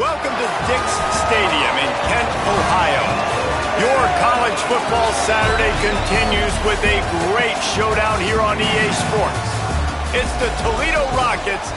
Welcome to Dick's Stadium in Kent, Ohio. Your college football Saturday continues with a great showdown here on EA Sports. It's the Toledo Rockets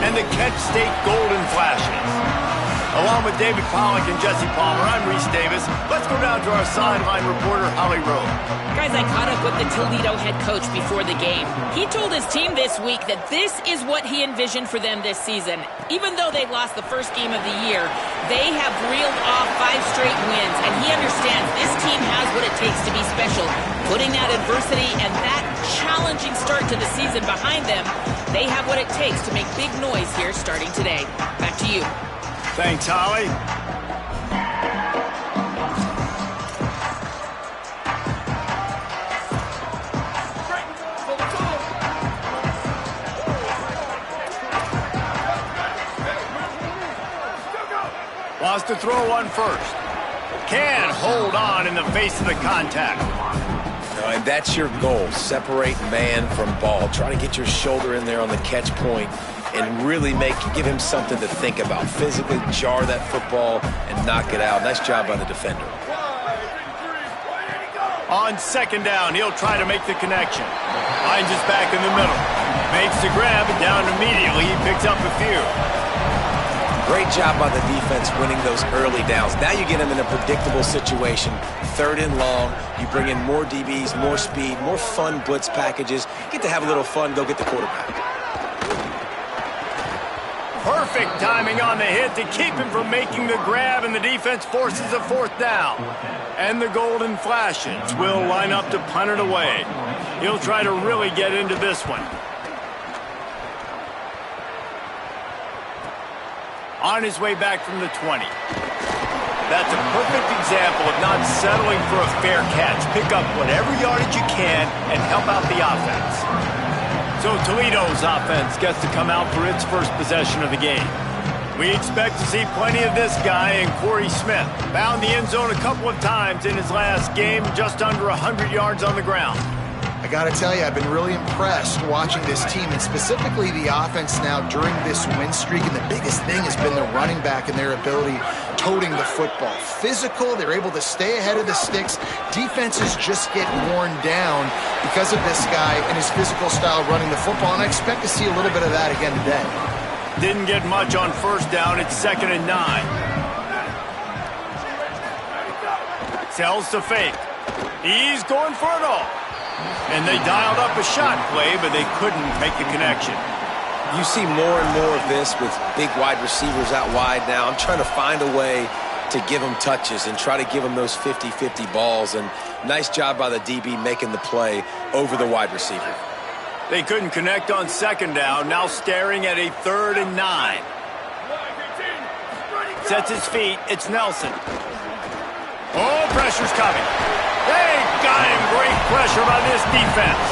and the Kent State Golden Flashes. Along with David Pollack and Jesse Palmer, I'm Reese Davis. Let's go down to our sideline reporter, Holly Rowe. Guys, I caught up with the Toledo head coach before the game. He told his team this week that this is what he envisioned for them this season. Even though they lost the first game of the year, they have reeled off 5 straight wins, and he understands this team has what it takes to be special. Putting that adversity and that challenging start to the season behind them, they have what it takes to make big noise here starting today. Back to you. Thanks, Holly. Wants to throw one first. Can hold on in the face of the contact. And that's your goal. Separate man from ball. Try to get your shoulder in there on the catch point and really give him something to think about. Physically jar that football and knock it out. Nice job by the defender. On second down, he'll try to make the connection. Finds his back in the middle. Makes the grab and down immediately. He picks up a few. Great job by the defense winning those early downs. Now you get him in a predictable situation. 3rd and long. You bring in more DBs, more speed, more fun blitz packages. Get to have a little fun. Go get the quarterback. Perfect timing on the hit to keep him from making the grab, and the defense forces a 4th down. And the Golden Flashes will line up to punt it away. He'll try to really get into this one. On his way back from the 20. That's a perfect example of not settling for a fair catch. Pick up whatever yardage you can and help out the offense. So Toledo's offense gets to come out for its first possession of the game. We expect to see plenty of this guy in Corey Smith. Found the end zone a couple of times in his last game, just under 100 yards on the ground. I got to tell you, I've been really impressed watching this team, and specifically the offense now during this win streak. And the biggest thing has been the running back and their ability toting the football. Physical, they're able to stay ahead of the sticks. Defenses just get worn down because of this guy and his physical style running the football, and I expect to see a little bit of that again today. Didn't get much on 1st down. It's 2nd and 9. Sells to fake. He's going for it all. And they dialed up a shot play, but they couldn't make the connection. You see more and more of this with big wide receivers out wide now. I'm trying to find a way to give them touches and try to give them those 50-50 balls. And nice job by the DB making the play over the wide receiver. They couldn't connect on 2nd down. Now staring at a 3rd and 9. Sets his feet. It's Nelson. Oh, pressure's coming. They got him. Great pressure by this defense.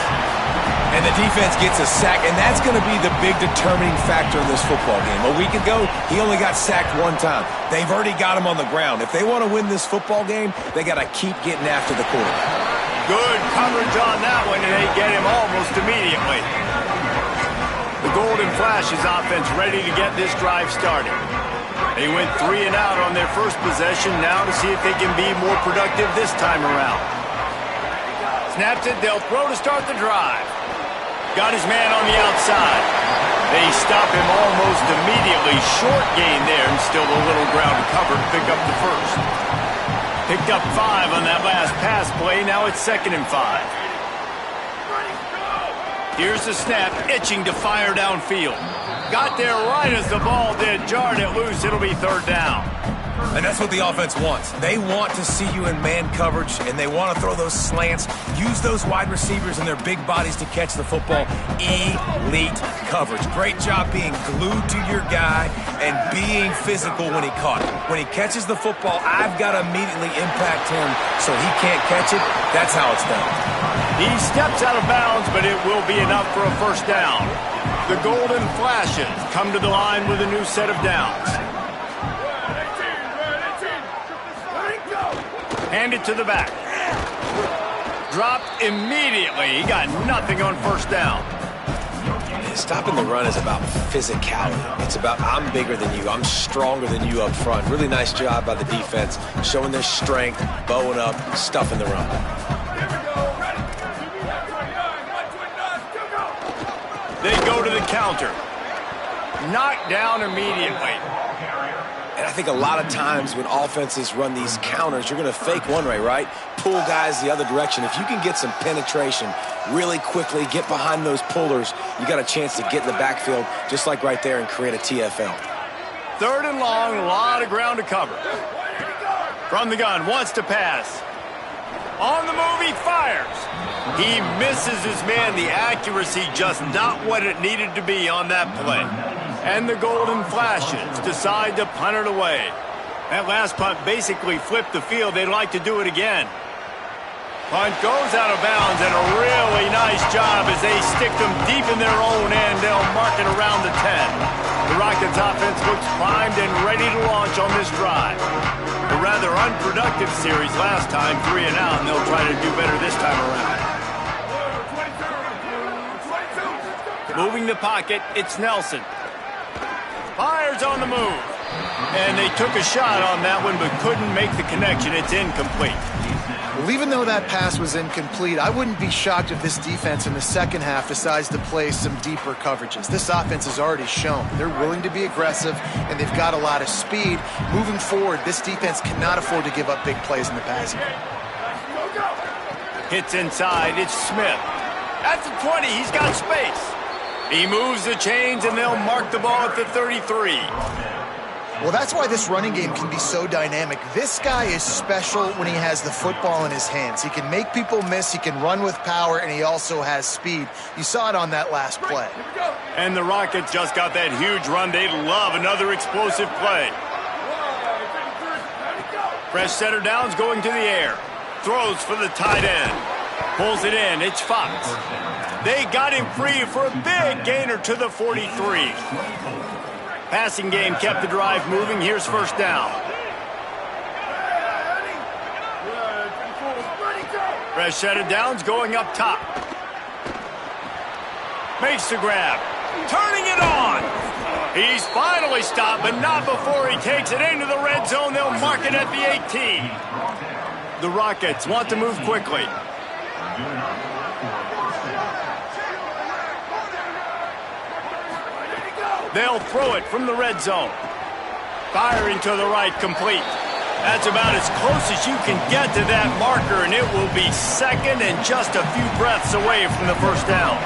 And the defense gets a sack, and that's going to be the big determining factor in this football game. A week ago, he only got sacked 1 time. They've already got him on the ground. If they want to win this football game, they got to keep getting after the quarterback. Good coverage on that one, and they get him almost immediately. The Golden Flashes offense ready to get this drive started. They went 3 and out on their first possession, now to see if they can be more productive this time around. Snaps it, they'll throw to start the drive. Got his man on the outside. They stop him almost immediately. Short gain there, and still a little ground to cover to pick up the first. Picked up 5 on that last pass play, now it's 2nd and 5. Here's the snap, itching to fire downfield. Got there right as the ball did, jarred it loose, it'll be 3rd down. And that's what the offense wants. They want to see you in man coverage, and they want to throw those slants, use those wide receivers and their big bodies to catch the football. Elite coverage. Great job being glued to your guy and being physical when he caught it. When he catches the football, I've got to immediately impact him so he can't catch it. That's how it's done. He steps out of bounds, but it will be enough for a 1st down. The Golden Flashes come to the line with a new set of downs. Handed to the back. Dropped immediately. He got nothing on 1st down. Stopping the run is about physicality. It's about I'm bigger than you. I'm stronger than you up front. Really nice job by the defense, showing their strength, bowing up, stuffing the run. They go to the counter. Knocked down immediately. And I think a lot of times when offenses run these counters, you're going to fake one way, right? Pull guys the other direction. If you can get some penetration really quickly, get behind those pullers, you got a chance to get in the backfield just like right there and create a TFL. 3rd and long, a lot of ground to cover. From the gun, wants to pass. On the move, he fires. He misses his man. The accuracy just not what it needed to be on that play. And the Golden Flashes decide to punt it away. That last punt basically flipped the field. They'd like to do it again. Punt goes out of bounds, and a really nice job as they stick them deep in their own end. They'll mark it around the 10. The Rockets offense looks primed and ready to launch on this drive. A rather unproductive series last time, 3 and out, and they'll try to do better this time around. Moving the pocket, it's Nelson. Fires on the move. And they took a shot on that one, but couldn't make the connection. It's incomplete. Well, even though that pass was incomplete, I wouldn't be shocked if this defense in the second half decides to play some deeper coverages. This offense has already shown they're willing to be aggressive, and they've got a lot of speed. Moving forward, this defense cannot afford to give up big plays in the passing game. Hits inside, it's Smith. At the 20, he's got space. He moves the chains, and they'll mark the ball at the 33. Well, that's why this running game can be so dynamic. This guy is special when he has the football in his hands. He can make people miss, he can run with power, and he also has speed. You saw it on that last play. And the Rockets just got that huge run. They love another explosive play. Fresh setter downs going to the air. Throws for the tight end. Pulls it in. It's Fox. They got him free for a big gainer to the 43. Passing game kept the drive moving. Here's first down. Fresh set of downs going up top. Makes the grab. Turning it on. He's finally stopped, but not before he takes it into the red zone. They'll mark it at the 18. The Rockets want to move quickly. They'll throw it from the red zone. Firing to the right, complete. That's about as close as you can get to that marker, and it will be second and just a few breaths away from the first down.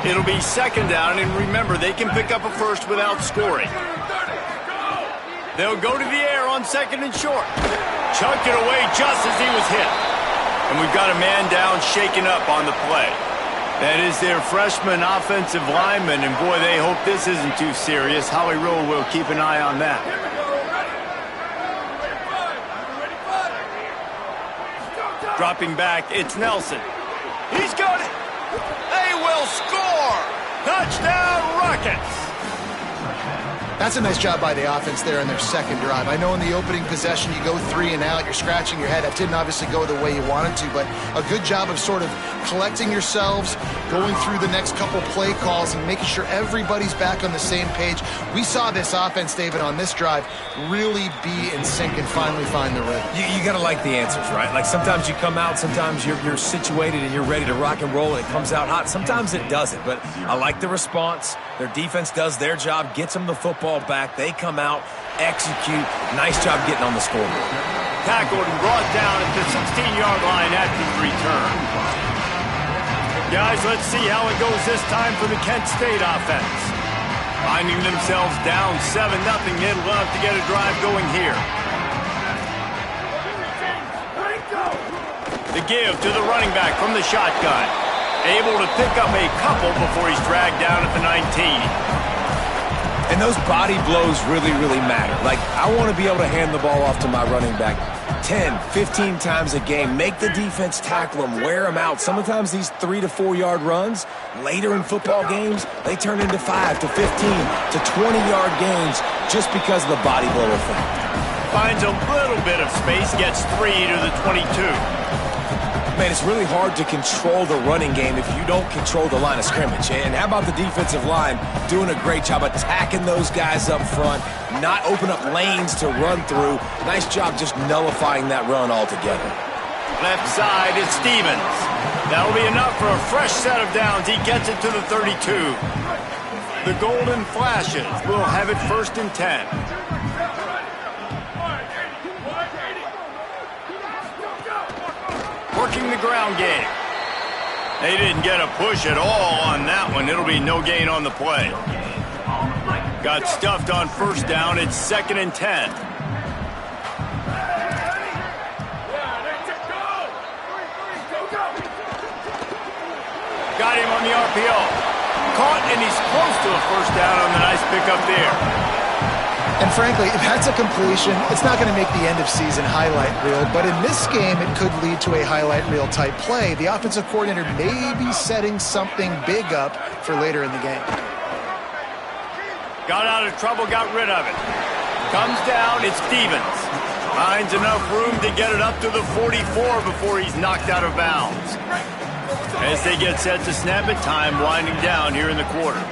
It'll be second down, and remember, they can pick up a first without scoring. They'll go to the air on second and short. Chunked it away just as he was hit. And we've got a man down, shaken up on the play. That is their freshman offensive lineman, and boy, they hope this isn't too serious. Howie Rowe will keep an eye on that. Dropping back, it's Nelson. He's got it. They will score. Touchdown, Rockets. That's a nice job by the offense there in their second drive. I know in the opening possession you go 3 and out, you're scratching your head. That didn't obviously go the way you wanted to, but a good job of sort of collecting yourselves, going through the next couple play calls and making sure everybody's back on the same page. We saw this offense, David, on this drive really be in sync and finally find the rhythm. You got to like the answers, right? Like sometimes you come out, sometimes you're situated and you're ready to rock and roll and it comes out hot. Sometimes it doesn't, but I like the response. Their defense does their job, gets them the football back. They come out, execute. Nice job getting on the scoreboard. Tackled and brought down at the 16-yard line after the return. Guys, let's see how it goes this time for the Kent State offense. Finding themselves down 7-0, they'd love to get a drive going here. The give to the running back from the shotgun. Able to pick up a couple before he's dragged down at the 19. And those body blows really, really matter. Like, I want to be able to hand the ball off to my running back 10, 15 times a game. Make the defense tackle them, wear them out. Sometimes these 3 to 4 yard runs, later in football games, they turn into 5 to 15 to 20 yard gains just because of the body blow effect. Finds a little bit of space, gets 3 to the 22. Man, it's really hard to control the running game if you don't control the line of scrimmage. And how about the defensive line doing a great job attacking those guys up front, not open up lanes to run through. Nice job just nullifying that run altogether. Left side is Stevens. That'll be enough for a fresh set of downs. He gets it to the 32. The Golden Flashes will have it 1st and 10. Working the ground game. They didn't get a push at all on that one. It'll be no gain on the play. Got stuffed on 1st down. It's 2nd and 10. Got him on the RPO. Caught, and he's close to a 1st down on the nice pickup there. And frankly, if that's a completion, it's not going to make the end-of-season highlight reel. But in this game, it could lead to a highlight reel type play. The offensive coordinator may be setting something big up for later in the game. Got out of trouble, got rid of it. Comes down, it's Stevens. Finds enough room to get it up to the 44 before he's knocked out of bounds. As they get set to snap it, time winding down here in the quarter.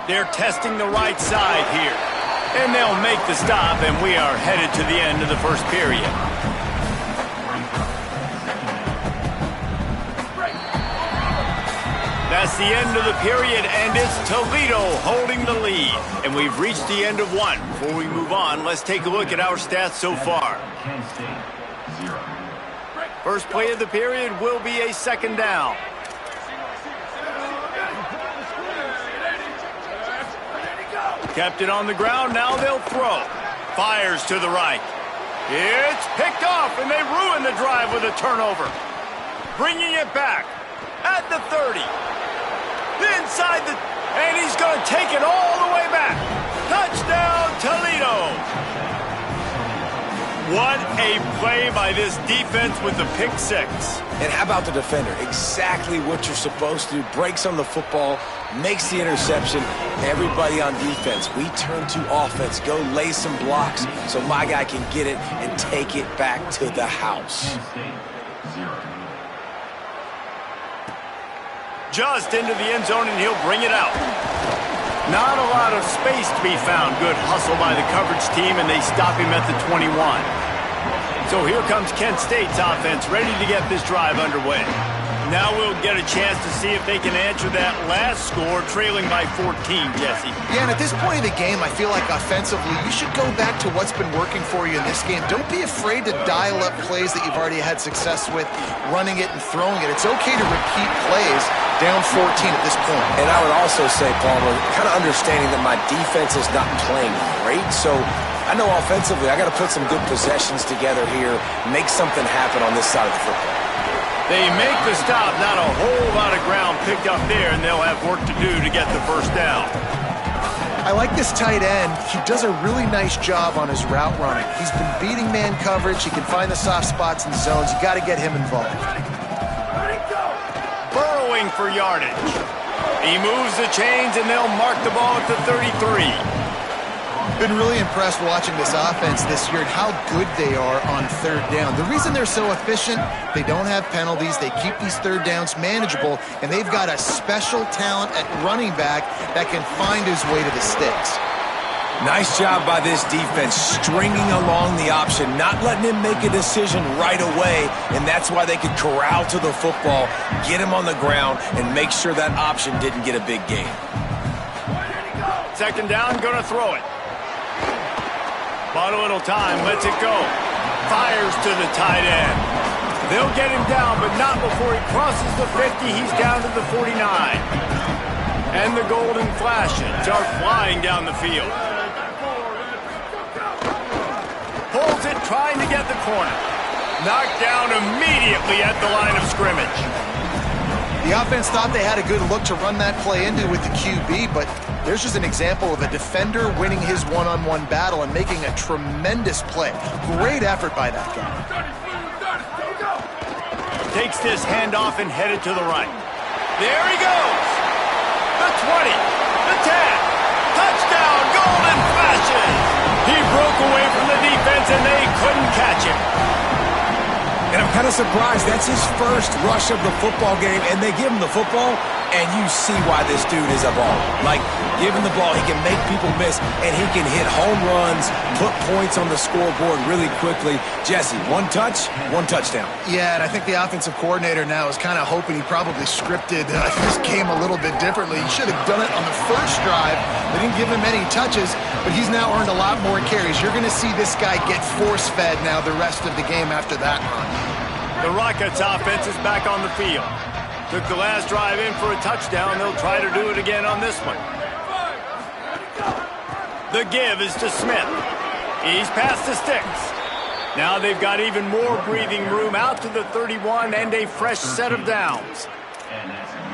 They're testing the right side here. And they'll make the stop, and we are headed to the end of the 1st period. That's the end of the period, and it's Toledo holding the lead. And we've reached the end of one. Before we move on, let's take a look at our stats so far. First play of the period will be a 2nd down. Kept it on the ground, now they'll throw. Fires to the right. It's picked off, and they ruin the drive with a turnover. Bringing it back at the 30. Inside the... and he's going to take it all the way back. Touchdown, Toledo. What a play by this defense with the pick 6. And how about the defender? Exactly what you're supposed to do. Breaks on the football, makes the interception. Everybody on defense, we turn to offense. Go lay some blocks so my guy can get it and take it back to the house. Just into the end zone, and he'll bring it out. Not a lot of space to be found. Good hustle by the coverage team, and they stop him at the 21. So here comes Kent State's offense, ready to get this drive underway. Now we'll get a chance to see if they can answer that last score, trailing by 14, Jesse. Yeah, and at this point of the game, I feel like offensively, you should go back to what's been working for you in this game. Don't be afraid to dial up plays that you've already had success with, running it and throwing it. It's okay to repeat plays down 14 at this point. And I would also say, Palmer, kind of understanding that my defense is not playing great, so I know offensively I got to put some good possessions together here, make something happen on this side of the football. They make the stop, not a whole lot of ground picked up there, and they'll have work to do to get the 1st down. I like this tight end. He does a really nice job on his route running. He's been beating man coverage. He can find the soft spots and zones. You got to get him involved. Burrowing for yardage. He moves the chains, and they'll mark the ball at the 33. Been really impressed watching this offense this year and how good they are on 3rd down. The reason they're so efficient, they don't have penalties, they keep these 3rd downs manageable, and they've got a special talent at running back that can find his way to the sticks. Nice job by this defense, stringing along the option, not letting him make a decision right away, and that's why they could corral to the football, get him on the ground, and make sure that option didn't get a big gain. 2nd down, gonna throw it. Bought a little time, lets it go. Fires to the tight end. They'll get him down, but not before he crosses the 50. He's down to the 49. And the Golden Flashes are flying down the field. Pulls it, trying to get the corner. Knocked down immediately at the line of scrimmage. The offense thought they had a good look to run that play into with the QB, but there's just an example of a defender winning his one-on-one battle and making a tremendous play. Great effort by that guy. Takes this handoff and headed to the right. There he goes. The 20, the 10. Touchdown, Golden Flashes. He broke away from the defense defense, and they couldn't catch him. And I'm kind of surprised. That's his first rush of the football game, and they give him the football, and you see why this dude is a baller. Like, give him the ball, he can make people miss, and he can hit home runs, put points on the scoreboard really quickly. Jesse, one touch, one touchdown. Yeah, and I think the offensive coordinator now is kind of hoping he probably scripted this game a little bit differently. He should have done it on the first drive. They didn't give him any touches, but he's now earned a lot more carries. You're going to see this guy get force-fed now the rest of the game after that run. The Rockets offense is back on the field. Took the last drive in for a touchdown. They'll try to do it again on this one. The give is to Smith. He's past the sticks. Now they've got even more breathing room out to the 31 and a fresh set of downs.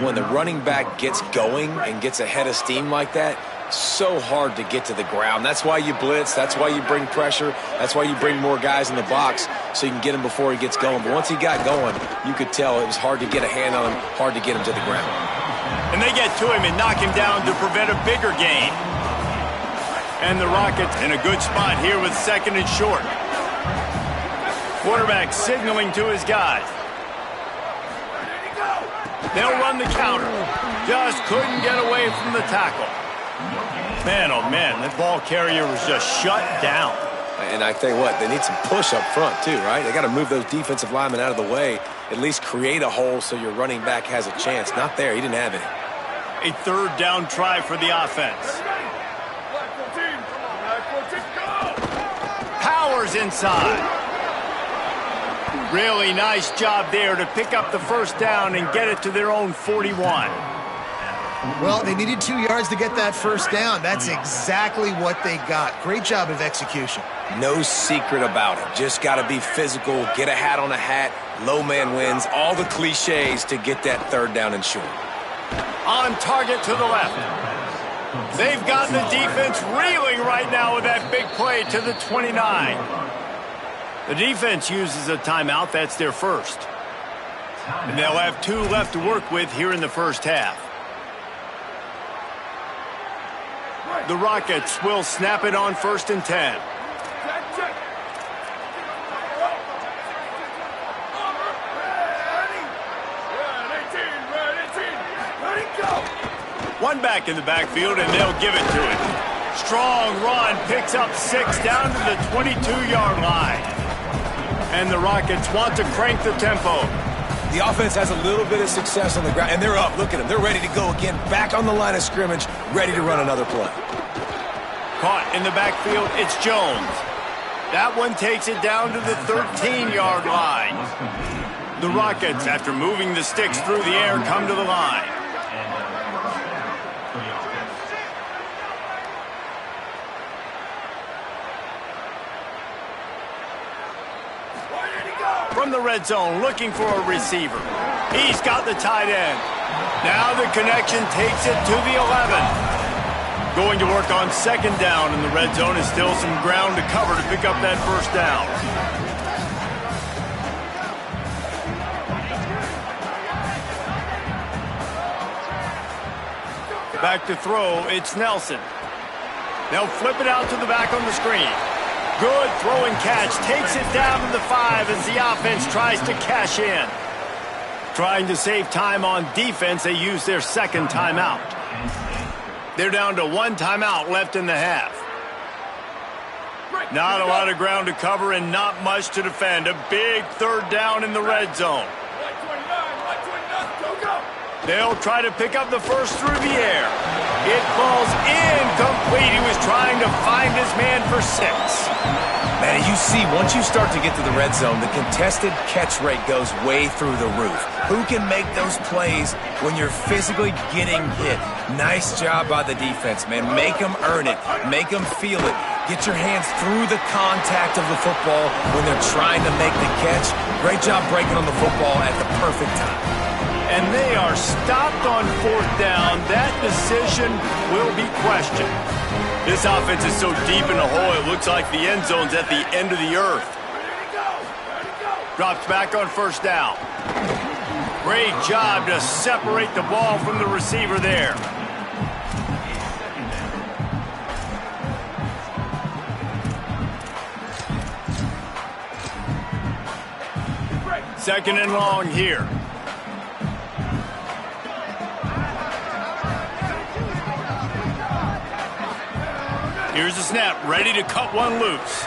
When the running back gets going and gets ahead of steam like that, so hard to get to the ground. That's why you blitz. That's why you bring pressure. That's why you bring more guys in the box so you can get him before he gets going. But once he got going, you could tell it was hard to get a hand on him, hard to get him to the ground. And they get to him and knock him down to prevent a bigger gain. And the Rockets in a good spot here with second and short. Quarterback signaling to his guys. They'll run the counter. Just couldn't get away from the tackle. Man, oh man, that ball carrier was just shut down. And I tell you what, they need some push up front too, right? They got to move those defensive linemen out of the way, at least create a hole so your running back has a chance. Not there, he didn't have any. A third down try for the offense. Powers inside. Really nice job there to pick up the first down and get it to their own 41. Well, they needed 2 yards to get that first down. That's exactly what they got. Great job of execution. No secret about it. Just got to be physical, get a hat on a hat, low man wins, all the cliches to get that third down and short. On target to the left. They've got the defense reeling right now with that big play to the 29. The defense uses a timeout. That's their first. And they'll have 2 left to work with here in the first half. The Rockets will snap it on 1st and 10. One back in the backfield, and they'll give it to him. Strong run, picks up 6 down to the 22-yard line. And the Rockets want to crank the tempo. The offense has a little bit of success on the ground, and they're up. Look at them. They're ready to go again, back on the line of scrimmage, ready to run another play. Caught in the backfield, it's Jones. That one takes it down to the 13-yard line. The Rockets, after moving the sticks through the air, come to the line. From the red zone, looking for a receiver. He's got the tight end. Now the connection takes it to the 11. Going to work on 2nd down in the red zone is still some ground to cover to pick up that first down. Back to throw, it's Nelson. They'll flip it out to the back on the screen. Good throw and catch, takes it down to the 5 as the offense tries to cash in. Trying to save time on defense, they use their 2nd timeout. They're down to 1 timeout left in the half. Not a lot of ground to cover and not much to defend. A big 3rd down in the red zone. They'll try to pick up the first through the air. It falls incomplete. He was trying to find his man for 6. Man, you see, once you start to get to the red zone, the contested catch rate goes way through the roof. Who can make those plays when you're physically getting hit? Nice job by the defense, man. Make them earn it. Make them feel it. Get your hands through the contact of the football when they're trying to make the catch. Great job breaking on the football at the perfect time. And they are stopped on 4th down. That decision will be questioned. This offense is so deep in the hole, it looks like the end zone's at the end of the earth. Drops back on 1st down. Great job to separate the ball from the receiver there. Second and long here. Here's the snap, ready to cut one loose.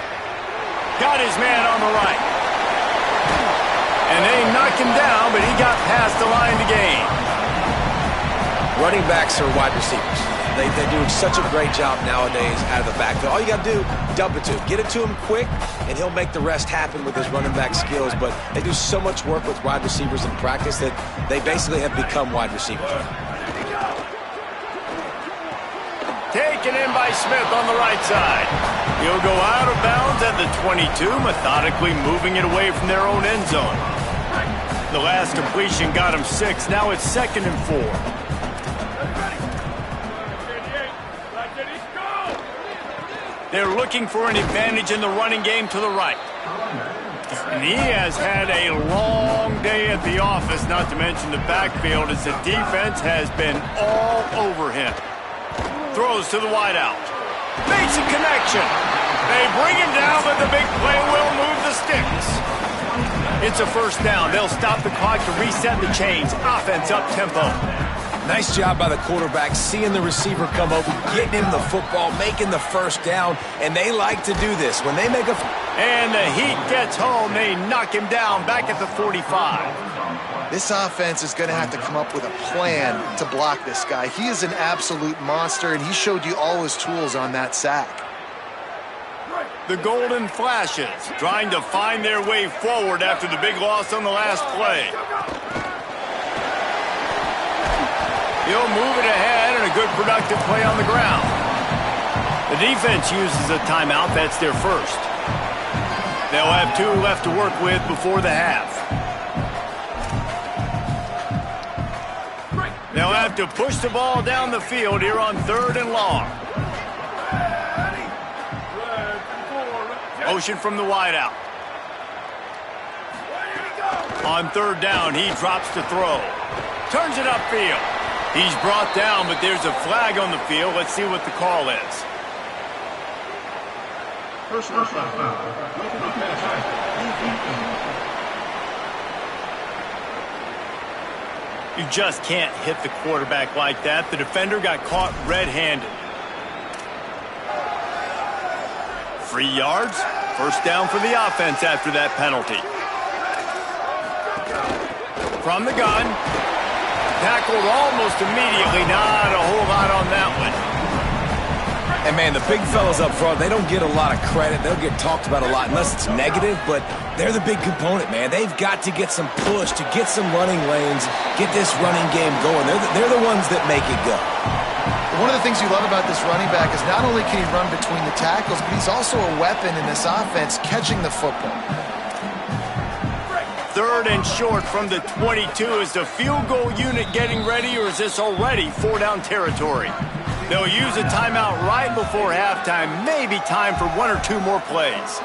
Got his man on the right. And they knocked him down, but he got past the line to gain. Running backs are wide receivers. They're doing such a great job nowadays out of the backfield. All you got to do, dump it to him. Get it to him quick, and he'll make the rest happen with his running back skills. But they do so much work with wide receivers in practice that they basically have become wide receivers. Taken in by Smith on the right side. He'll go out of bounds at the 22, methodically moving it away from their own end zone. The last completion got him 6. Now it's 2nd and 4. They're looking for an advantage in the running game to the right. And he has had a long day at the office, not to mention the backfield, as the defense has been all over him. Throws to the wideout. Makes a connection. They bring him down, but the big play will move the sticks. It's a first down. They'll stop the clock to reset the chains. Offense up-tempo. Nice job by the quarterback, seeing the receiver come open, getting him the football, making the first down, and they like to do this. When they make a... And the heat gets home. They knock him down back at the 45. This offense is going to have to come up with a plan to block this guy. He is an absolute monster, and he showed you all his tools on that sack. The Golden Flashes trying to find their way forward after the big loss on the last play. He'll move it ahead, and a good productive play on the ground. The defense uses a timeout. That's their first. They'll have 2 left to work with before the half. They'll have to push the ball down the field here on 3rd and long. Motion from the wideout. On 3rd down, he drops to throw. Turns it upfield. He's brought down, but there's a flag on the field. Let's see what the call is. You just can't hit the quarterback like that. The defender got caught red-handed. 3 yards. First down for the offense after that penalty. From the gun. Tackled almost immediately. Not a whole lot on that one. And, man, the big fellas up front, they don't get a lot of credit. They'll get talked about a lot unless it's negative, but they're the big component, man. They've got to get some push, to get some running lanes, get this running game going. They're the ones that make it go. One of the things you love about this running back is not only can he run between the tackles, but he's also a weapon in this offense catching the football. 3rd and short from the 22. Is the field goal unit getting ready, or is this already 4-down territory? They'll use a timeout right before halftime. Maybe time for 1 or 2 more plays.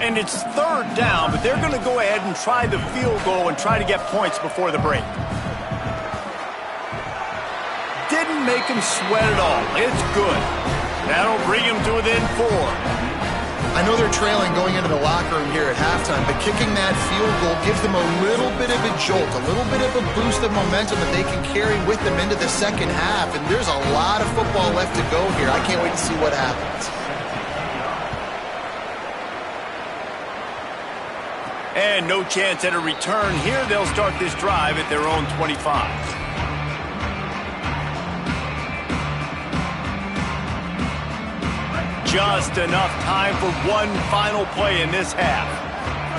And it's 3rd down, but they're going to go ahead and try the field goal and try to get points before the break. Didn't make him sweat at all. It's good. That'll bring him to within 4. I know they're trailing going into the locker room here at halftime, but kicking that field goal gives them a little bit of a jolt, a little bit of a boost of momentum that they can carry with them into the second half. And there's a lot of football left to go here. I can't wait to see what happens. And no chance at a return here. They'll start this drive at their own 25. Just enough time for one final play in this half.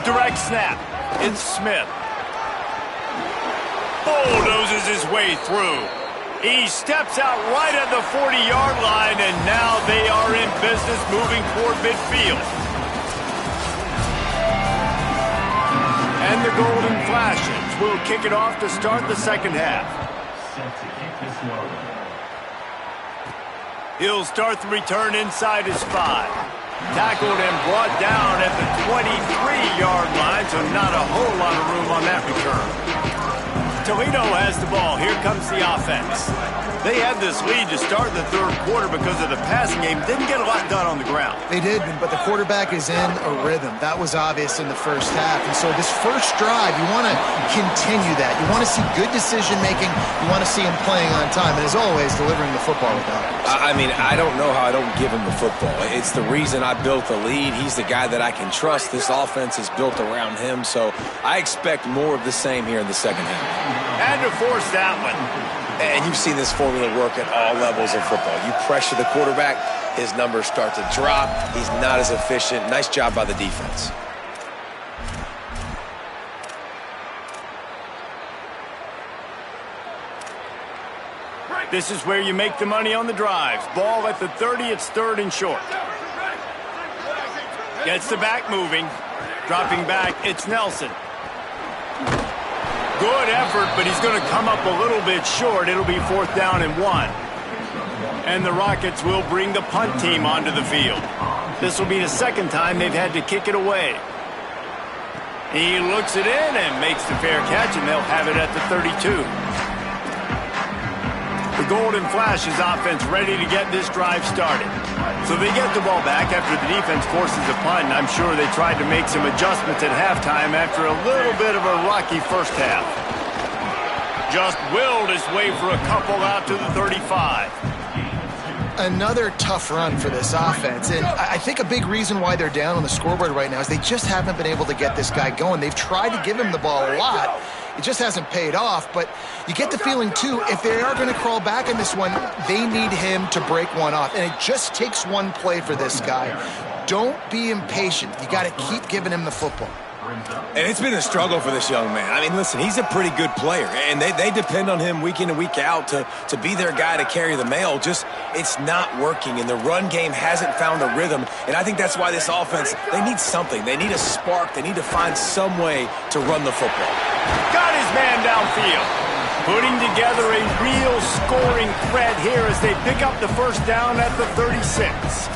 Direct snap. It's Smith. Bulldozes his way through. He steps out right at the 40-yard line, and now they are in business moving toward midfield. And the Golden Flashes will kick it off to start the second half. He'll start the return inside his 5. Tackled and brought down at the 23-yard line, so not a whole lot of room on that return. Toledo has the ball. Here comes the offense. They had this lead to start the third quarter because of the passing game. Didn't get a lot done on the ground. They did, but the quarterback is in a rhythm. That was obvious in the first half. And so this first drive, you want to continue that. You want to see good decision-making. You want to see him playing on time. And as always, delivering the football without it. I mean, I don't know how I don't give him the football. It's the reason I built the lead. He's the guy that I can trust. This offense is built around him. So I expect more of the same here in the second half. And to force that one. And you've seen this formula work at all levels of football. You pressure the quarterback, his numbers start to drop. He's not as efficient. Nice job by the defense. This is where you make the money on the drives. Ball at the 30, it's third and short. Gets the back moving. Dropping back, it's Nelson. Good effort, but he's going to come up a little bit short. It'll be 4th down and 1. And the Rockets will bring the punt team onto the field. This will be the second time they've had to kick it away. He looks it in and makes the fair catch, and they'll have it at the 32. The Golden Flashes offense ready to get this drive started. So they get the ball back after the defense forces a punt, and I'm sure they tried to make some adjustments at halftime after a little bit of a rocky first half. Just willed his way for a couple out to the 35. Another tough run for this offense, and I think a big reason why they're down on the scoreboard right now is they just haven't been able to get this guy going. They've tried to give him the ball a lot. It just hasn't paid off, but you get the feeling, too, if they are going to crawl back in this one, they need him to break one off, and it just takes one play for this guy. Don't be impatient. You got to keep giving him the football. And it's been a struggle for this young man. I mean, listen, he's a pretty good player, and they depend on him week in and week out to be their guy to carry the mail. Just, it's not working, and the run game hasn't found a rhythm, and I think that's why this offense, they need something. They need a spark. They need to find some way to run the football. Got his man downfield. Putting together a real scoring threat here as they pick up the first down at the 36.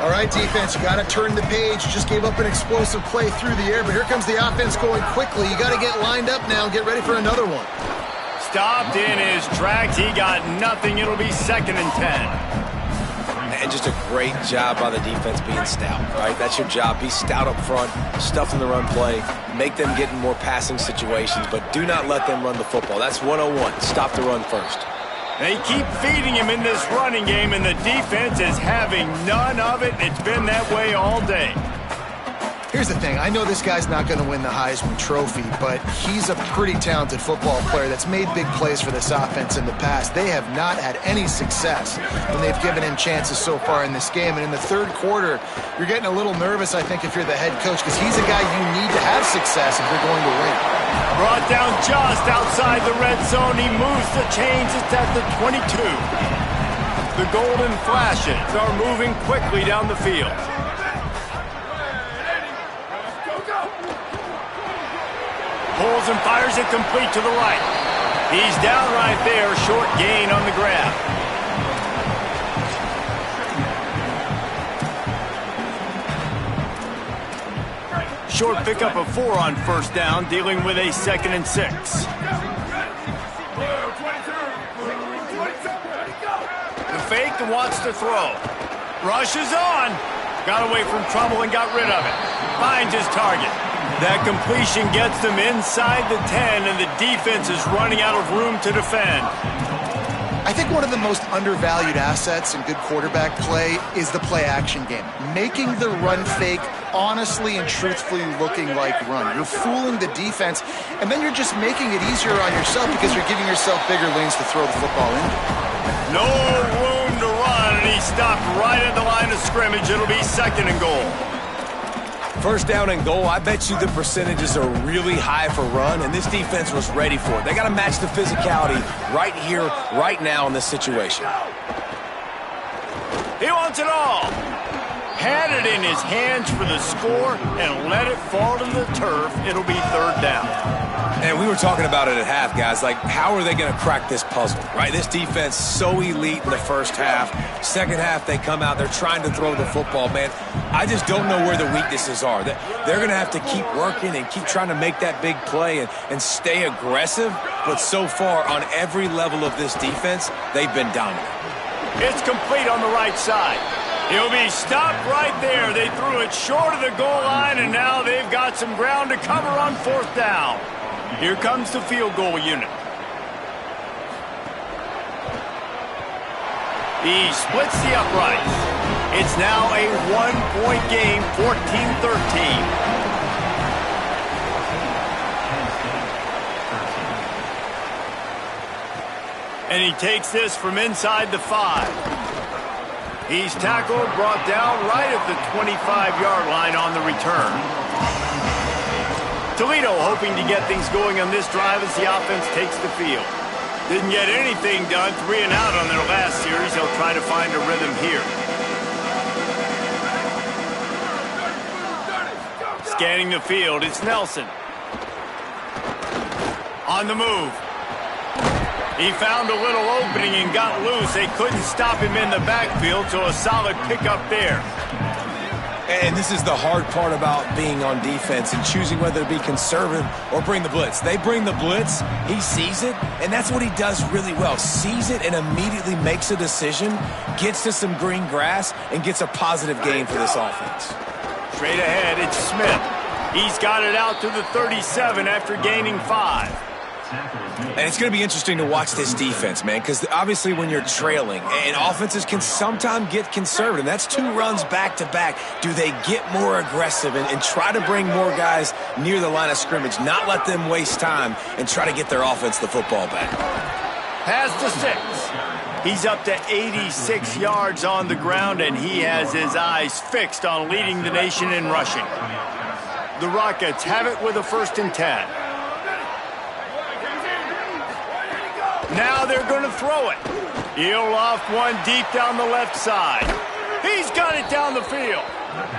All right, defense, you got to turn the page. Just gave up an explosive play through the air, but here comes the offense going quickly. You got to get lined up now and get ready for another one. Stopped in his tracks. He got nothing. It'll be 2nd and 10. And just a great job by the defense being stout, right? That's your job. Be stout up front, stuff in the run play, make them get in more passing situations, but do not let them run the football. That's 101. Stop the run first. They keep feeding him in this running game, and the defense is having none of it. It's been that way all day. Here's the thing. I know this guy's not going to win the Heisman Trophy, but he's a pretty talented football player that's made big plays for this offense in the past. They have not had any success when they've given him chances so far in this game. And in the third quarter, you're getting a little nervous, I think, if you're the head coach, because he's a guy you need to have success if you're going to win. Brought down just outside the red zone. He moves the chains. It's at the 22. The Golden Flashes are moving quickly down the field. Pulls and fires it complete to the right. He's down right there. Short gain on the grab. Short pickup of 4 on first down, dealing with a 2nd and 6. The fake and wants to throw. Rushes on. Got away from trouble and got rid of it. Finds his target. That completion gets them inside the 10, and the defense is running out of room to defend. I think one of the most undervalued assets in good quarterback play is the play-action game. Making the run fake honestly and truthfully looking like run. You're fooling the defense, and then you're just making it easier on yourself because you're giving yourself bigger lanes to throw the football into. No room to run, and he stopped right at the line of scrimmage. It'll be 2nd and goal. First down and goal, I bet you the percentages are really high for run, and this defense was ready for it. They got to match the physicality right here, right now in this situation. He wants it all. Had it in his hands for the score and let it fall to the turf. It'll be 3rd down. And we were talking about it at half, guys. Like, how are they going to crack this puzzle, right? This defense so elite in the first half. Second half, they come out. They're trying to throw the football, man. I just don't know where the weaknesses are. They're going to have to keep working and keep trying to make that big play and stay aggressive. But so far, on every level of this defense, they've been dominant. It's complete on the right side. He'll be stopped right there. They threw it short of the goal line, and now they've got some ground to cover on fourth down. Here comes the field goal unit. He splits the uprights. It's now a one-point game, 14-13. And he takes this from inside the 5. He's tackled, brought down right at the 25-yard line on the return. Toledo hoping to get things going on this drive as the offense takes the field. Didn't get anything done, 3 and out on their last series. They'll try to find a rhythm here. Scanning the field, it's Nelson. On the move. He found a little opening and got loose. They couldn't stop him in the backfield, so a solid pickup there. And this is the hard part about being on defense and choosing whether to be conservative or bring the blitz. They bring the blitz, he sees it, and that's what he does really well. Sees it and immediately makes a decision, gets to some green grass, and gets a positive gain for this offense. Straight ahead, it's Smith. He's got it out to the 37 after gaining 5. And it's going to be interesting to watch this defense, man, because obviously when you're trailing, and offenses can sometimes get conservative. That's 2 runs back-to-back. Do they get more aggressive and try to bring more guys near the line of scrimmage, not let them waste time, and try to get their offense the football back? Pass to 6. He's up to 86 yards on the ground, and he has his eyes fixed on leading the nation in rushing. The Rockets have it with a 1st and 10. Now they're going to throw it. He'll loft one deep down the left side. He's got it down the field.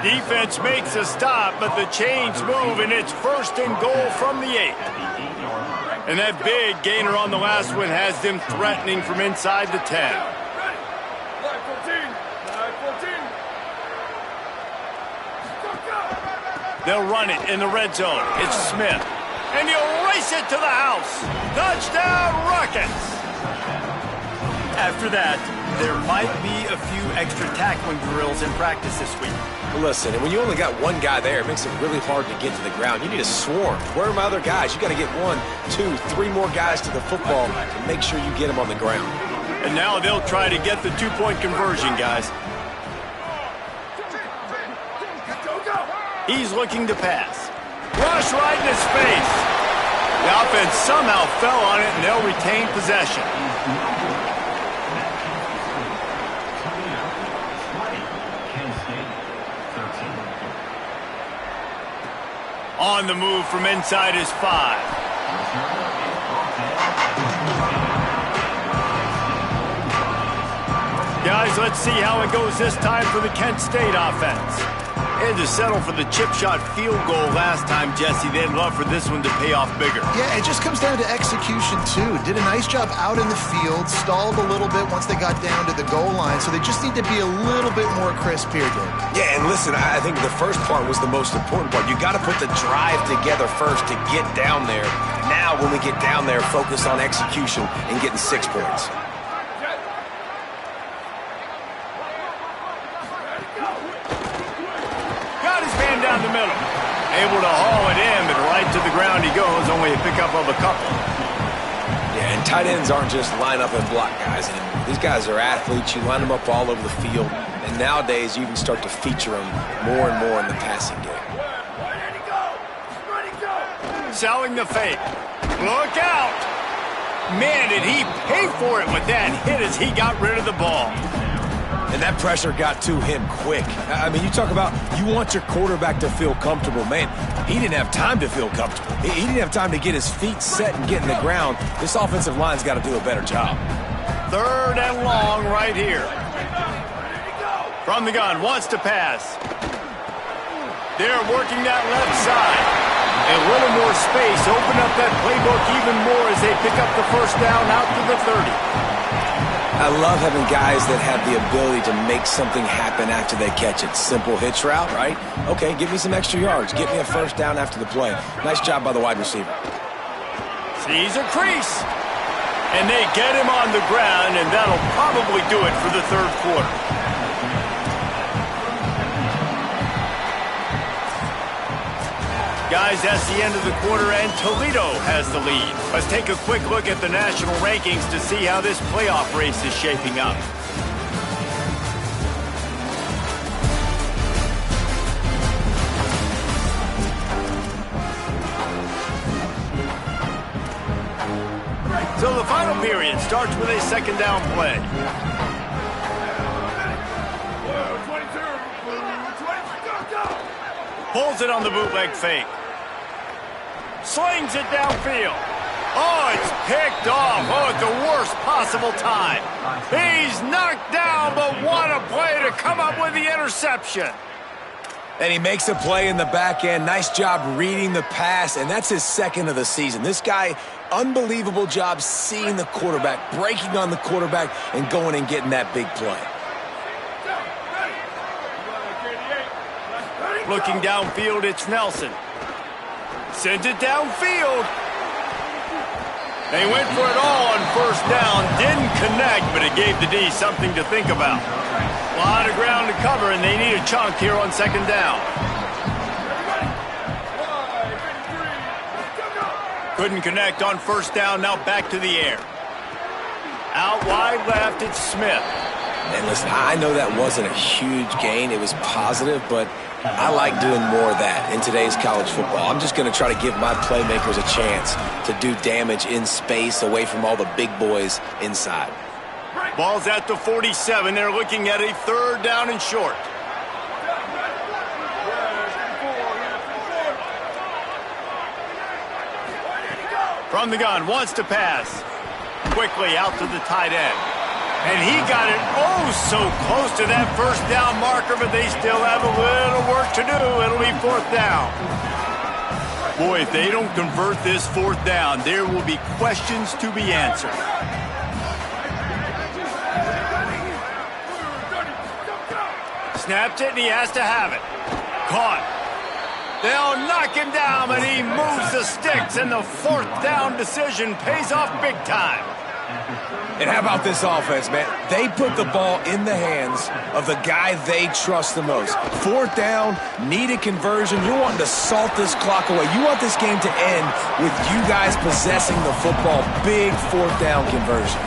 Defense makes a stop, but the chains move, and it's 1st and goal from the 8. And that big gainer on the last one has them threatening from inside the 10. They'll run it in the red zone. It's Smith. And he'll race it to the house. Touchdown, Rockets! After that, there might be a few extra tackling drills in practice this week. Listen, and when you only got one guy there, it makes it really hard to get to the ground. You need a swarm. Where are my other guys? You got to get 1, 2, 3 more guys to the football to make sure you get them on the ground. And now they'll try to get the 2-point conversion, guys. He's looking to pass. Rush right in his face. The offense somehow fell on it, and they'll retain possession. On the move from inside his 5. Guys, let's see how it goes this time for the Kent State offense. They had to settle for the chip shot field goal last time, Jesse. They'd love for this one to pay off bigger. Yeah, it just comes down to execution, too. Did a nice job out in the field, stalled a little bit once they got down to the goal line, so they just need to be a little bit more crisp here, Dave. Yeah, and listen, I think the first part was the most important part. You got to put the drive together first to get down there. Now, when we get down there, focus on execution and getting 6 points. Down the middle. Able to haul it in, but right to the ground he goes, only a pickup of a couple. Yeah, and tight ends aren't just line up and block guys anymore. These guys are athletes. You line them up all over the field, and nowadays you can start to feature them more and more in the passing game. Selling the fake. Look out! Man, did he pay for it with that hit as he got rid of the ball. And that pressure got to him quick. I mean, you talk about you want your quarterback to feel comfortable. Man, he didn't have time to feel comfortable. He didn't have time to get his feet set and get in the ground. This offensive line's got to do a better job. 3rd and long right here. From the gun, wants to pass. They're working that left side. A little more space, open up that playbook even more as they pick up the first down out to the 30. I love having guys that have the ability to make something happen after they catch it. Simple hitch route, right? Okay, give me some extra yards. Get me a first down after the play. Nice job by the wide receiver. Sees a crease. And they get him on the ground, and that'll probably do it for the third quarter. Guys, that's the end of the quarter, and Toledo has the lead. Let's take a quick look at the national rankings to see how this playoff race is shaping up. So the final period starts with a second down play. Pulls it on the bootleg fake. Slings it downfield. Oh, it's picked off. Oh, at the worst possible time. He's knocked down, but what a play to come up with the interception. And he makes a play in the back end. Nice job reading the pass, and that's his second of the season. This guy, unbelievable job seeing the quarterback, breaking on the quarterback, and going and getting that big play. Looking downfield, it's Nelson. Sends it downfield. They went for it all on first down. Didn't connect, but it gave the D something to think about. A lot of ground to cover, and they need a chunk here on second down. Couldn't connect on first down. Now back to the air. Out wide left, it's Smith. And listen, I know that wasn't a huge gain. It was positive, but I like doing more of that in today's college football. I'm just going to try to give my playmakers a chance to do damage in space away from all the big boys inside. Ball's at the 47. They're looking at a third down and short. From the gun, wants to pass. Quickly out to the tight end. And he got it oh so close to that first down marker, but they still have a little work to do. It'll be fourth down. Boy, if they don't convert this fourth down, there will be questions to be answered. Snapped it, and he has to have it. Caught. They'll knock him down, but he moves the sticks, and the fourth down decision pays off big time. And how about this offense, man? They put the ball in the hands of the guy they trust the most. Fourth down, needed conversion. You're wanting to salt this clock away. You want this game to end with you guys possessing the football. Big fourth down conversion.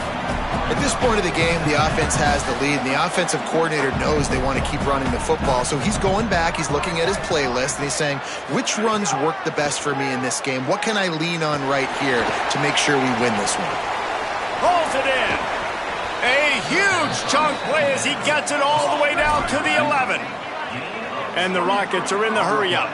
At this point of the game, the offense has the lead, and the offensive coordinator knows they want to keep running the football. So he's going back, he's looking at his playlist, and he's saying, which runs work the best for me in this game? What can I lean on right here to make sure we win this one? Pulls it in. A huge chunk play as he gets it all the way down to the 11. And the Rockets are in the hurry-up.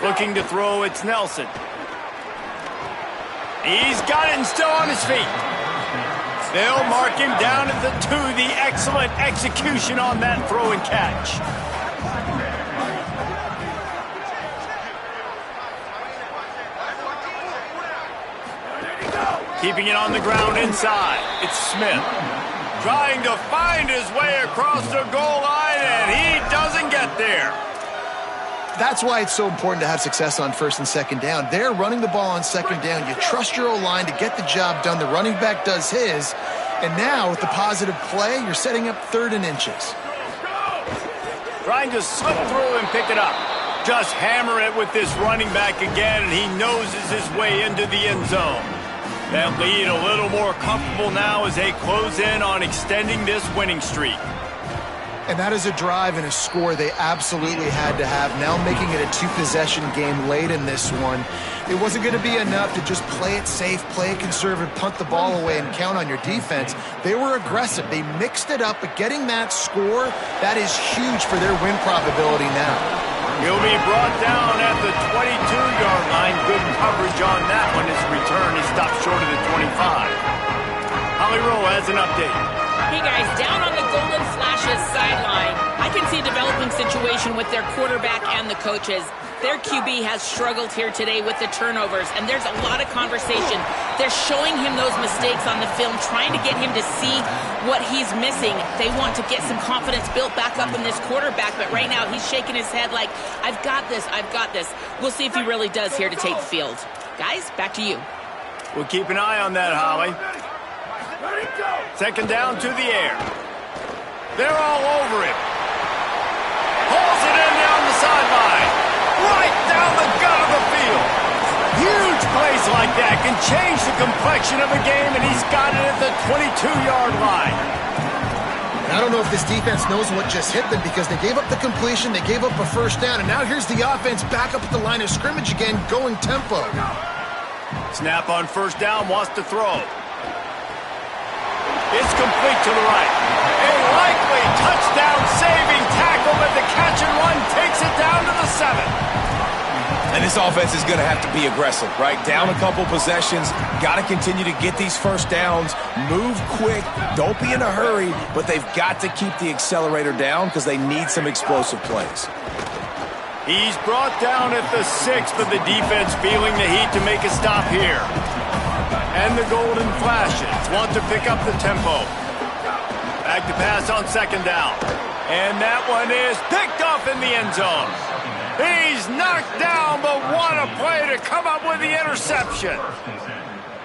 Looking to throw, it's Nelson. He's got it and still on his feet. They'll mark him down at the 2. The excellent execution on that throw and catch. Keeping it on the ground inside. It's Smith. Trying to find his way across the goal line, and he doesn't get there. That's why it's so important to have success on first and second down. They're running the ball on second down. You trust your O-line to get the job done. The running back does his. And now, with the positive play, you're setting up third and inches. Trying to slip through and pick it up. Just hammer it with this running back again, and he noses his way into the end zone. That lead a little more comfortable now as they close in on extending this winning streak. And that is a drive and a score they absolutely had to have. Now making it a two-possession game late in this one. It wasn't going to be enough to just play it safe, play it conservative, punt the ball away, and count on your defense. They were aggressive. They mixed it up, but getting that score, that is huge for their win probability now. He'll be brought down at the 22-yard line. Good coverage on that one. His return is stopped short of the 25. Holly Rowe has an update. Hey guys, down on the Golden Flashes sideline, I can see a developing situation with their quarterback and the coaches. Their QB has struggled here today with the turnovers, and there's a lot of conversation. They're showing him those mistakes on the film, trying to get him to see what he's missing. They want to get some confidence built back up in this quarterback, but right now he's shaking his head like, I've got this, I've got this. We'll see if he really does here to take the field. Guys, back to you. We'll keep an eye on that, Holly. Second down to the air. They're all over him. Pulls it in down the sideline. Right down the gut of the field. Huge plays like that can change the complexion of a game, and he's got it at the 22-yard line. I don't know if this defense knows what just hit them because they gave up the completion, they gave up a first down, and now here's the offense back up at the line of scrimmage again, going tempo. Snap on first down, wants to throw. It's complete to the right. A likely touchdown-saving tackle, but the catch and run takes it down to the 7. And this offense is going to have to be aggressive, right? Down a couple possessions, got to continue to get these first downs, move quick, don't be in a hurry, but they've got to keep the accelerator down because they need some explosive plays. He's brought down at the 6, but the defense feeling the heat to make a stop here. And the Golden Flashes want to pick up the tempo. Back to pass on second down. And that one is picked off in the end zone. He's knocked down, but what a play to come up with the interception.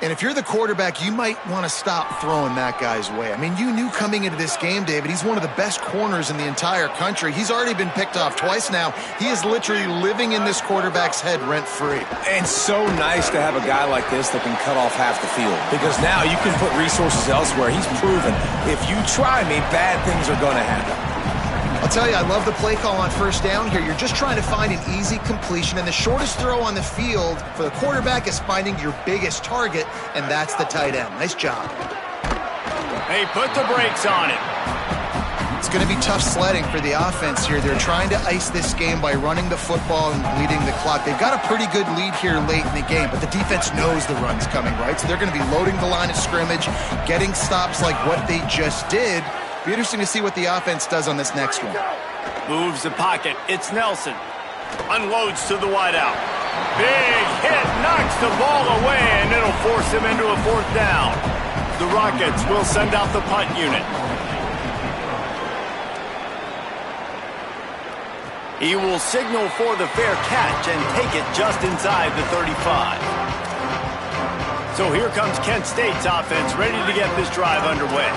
And if you're the quarterback, you might want to stop throwing that guy's way. I mean, you knew coming into this game, David, he's one of the best corners in the entire country. He's already been picked off twice now. He is literally living in this quarterback's head rent-free. And so nice to have a guy like this that can cut off half the field because now you can put resources elsewhere. He's proven if you try me, bad things are going to happen. I'll tell you, I love the play call on first down here. You're just trying to find an easy completion, and the shortest throw on the field for the quarterback is finding your biggest target, and that's the tight end. Nice job. They put the brakes on it. It's going to be tough sledding for the offense here. They're trying to ice this game by running the football and leading the clock. They've got a pretty good lead here late in the game, but the defense knows the run's coming, right? So they're going to be loading the line of scrimmage, getting stops like what they just did. Be interesting to see what the offense does on this next one. Moves the pocket. It's Nelson. Unloads to the wideout. Big hit. Knocks the ball away, and it'll force him into a fourth down. The Rockets will send out the punt unit. He will signal for the fair catch and take it just inside the 35. So here comes Kent State's offense ready to get this drive underway.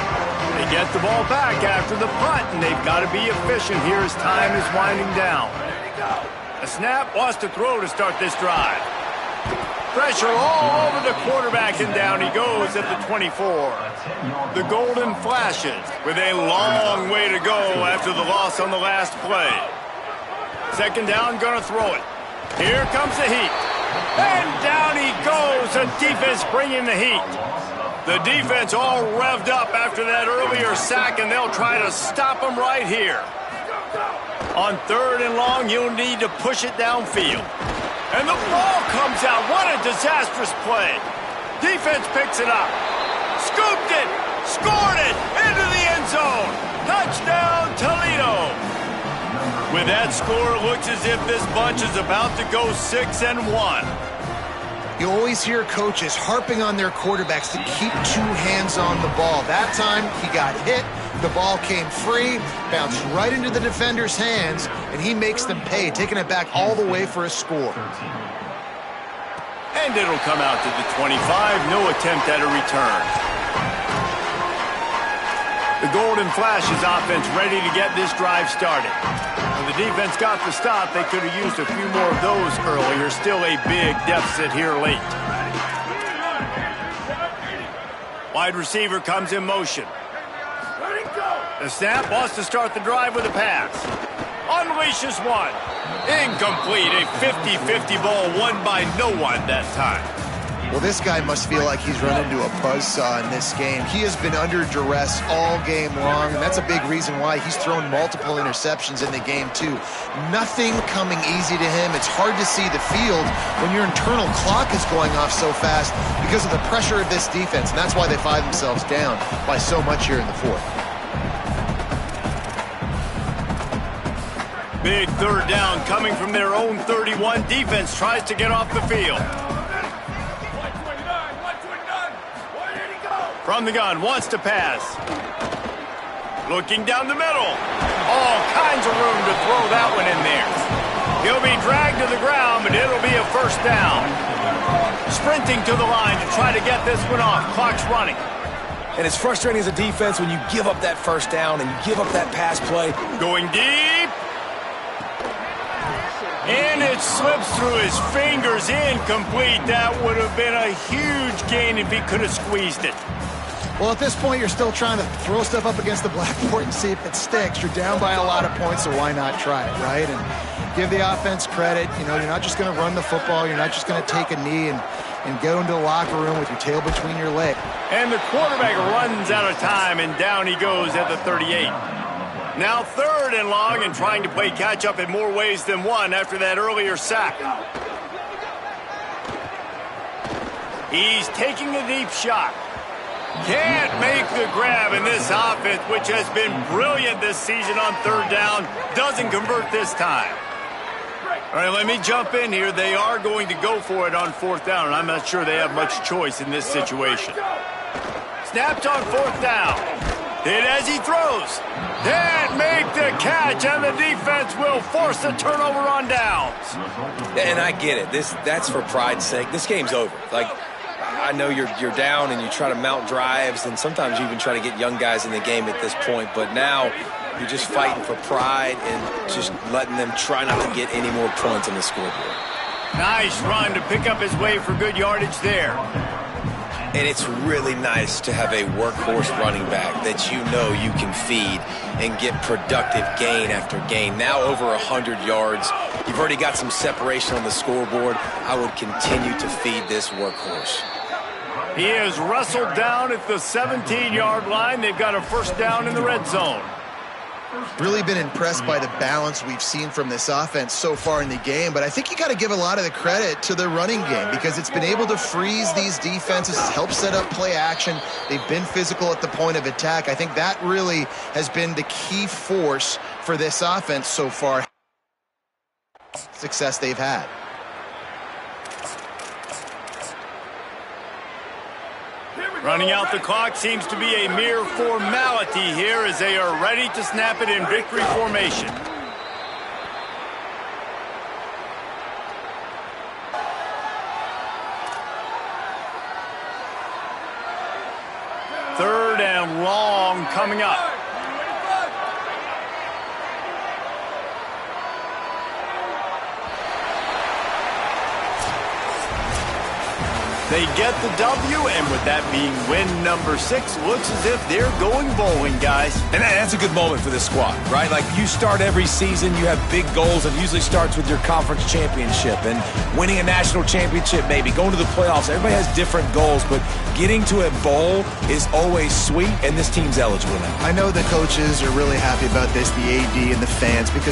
They get the ball back after the punt, and they've got to be efficient here as time is winding down. A snap, wants to throw to start this drive. Pressure all over the quarterback, and down he goes at the 24. The Golden Flashes with a long way to go after the loss on the last play. Second down, gonna throw it. Here comes the heat. And down he goes, the defense bringing the heat. The defense all revved up after that earlier sack, and they'll try to stop him right here. On third and long, you'll need to push it downfield. And the ball comes out. What a disastrous play. Defense picks it up. Scooped it. Scored it. Into the end zone. Touchdown, Toledo. With that score, it looks as if this bunch is about to go 6-1. You always hear coaches harping on their quarterbacks to keep two hands on the ball. That time, he got hit, the ball came free, bounced right into the defender's hands, and he makes them pay, taking it back all the way for a score. And it'll come out to the 25, no attempt at a return. The Golden Flashes offense ready to get this drive started. When the defense got the stop, they could have used a few more of those earlier. Still a big deficit here late. Wide receiver comes in motion. The snap, wants to start the drive with a pass. Unleashes one. Incomplete, a 50-50 ball won by no one that time. Well, this guy must feel like he's run into a buzzsaw in this game. He has been under duress all game long, and that's a big reason why he's thrown multiple interceptions in the game, too. Nothing coming easy to him. It's hard to see the field when your internal clock is going off so fast because of the pressure of this defense, and that's why they find themselves down by so much here in the fourth. Big third down coming from their own 31. Defense tries to get off the field. From the gun, wants to pass. Looking down the middle. All kinds of room to throw that one in there. He'll be dragged to the ground, but it'll be a first down. Sprinting to the line to try to get this one off. Clock's running. And it's frustrating as a defense when you give up that first down and you give up that pass play. Going deep. And it slips through his fingers, incomplete. That would have been a huge gain if he could have squeezed it. Well, at this point, you're still trying to throw stuff up against the blackboard and see if it sticks. You're down by a lot of points, so why not try it, right? And give the offense credit. You know, you're not just going to run the football. You're not just going to take a knee and go into the locker room with your tail between your legs. And the quarterback runs out of time, and down he goes at the 38. Now 3rd and long, and trying to play catch-up in more ways than one after that earlier sack. He's taking a deep shot. Can't make the grab, and this offense, which has been brilliant this season on 3rd down, doesn't convert this time. All right, let me jump in here. They are going to go for it on 4th down, and I'm not sure they have much choice in this situation. Snapped on 4th down. Hit as he throws. Can't make the catch, and the defense will force the turnover on downs. And I get it. That's for pride's sake. This game's over. Like, I know you're down and you try to mount drives, and sometimes you even try to get young guys in the game at this point. But now you're just fighting for pride and just letting them try not to get any more points on the scoreboard. Nice run to pick up his way for good yardage there. And it's really nice to have a workhorse running back that you know you can feed and get productive gain after gain. Now over 100 yards. You've already got some separation on the scoreboard. I would continue to feed this workhorse. He is wrestled down at the 17-yard line. They've got a first down in the red zone. Really been impressed by the balance we've seen from this offense so far in the game, but I think you got to give a lot of the credit to the running game because it's been able to freeze these defenses, help set up play action. They've been physical at the point of attack. I think that really has been the key force for this offense so far. Success they've had. Running out the clock seems to be a mere formality here as they are ready to snap it in victory formation. Third and long coming up. They get the W, and with that being win number 6, looks as if they're going bowling, guys. And that's a good moment for this squad, right? Like, you start every season, you have big goals, and usually starts with your conference championship and winning a national championship, maybe going to the playoffs. Everybody has different goals, but getting to a bowl is always sweet, and this team's eligible now. I know the coaches are really happy about this, the AD and the fans, because they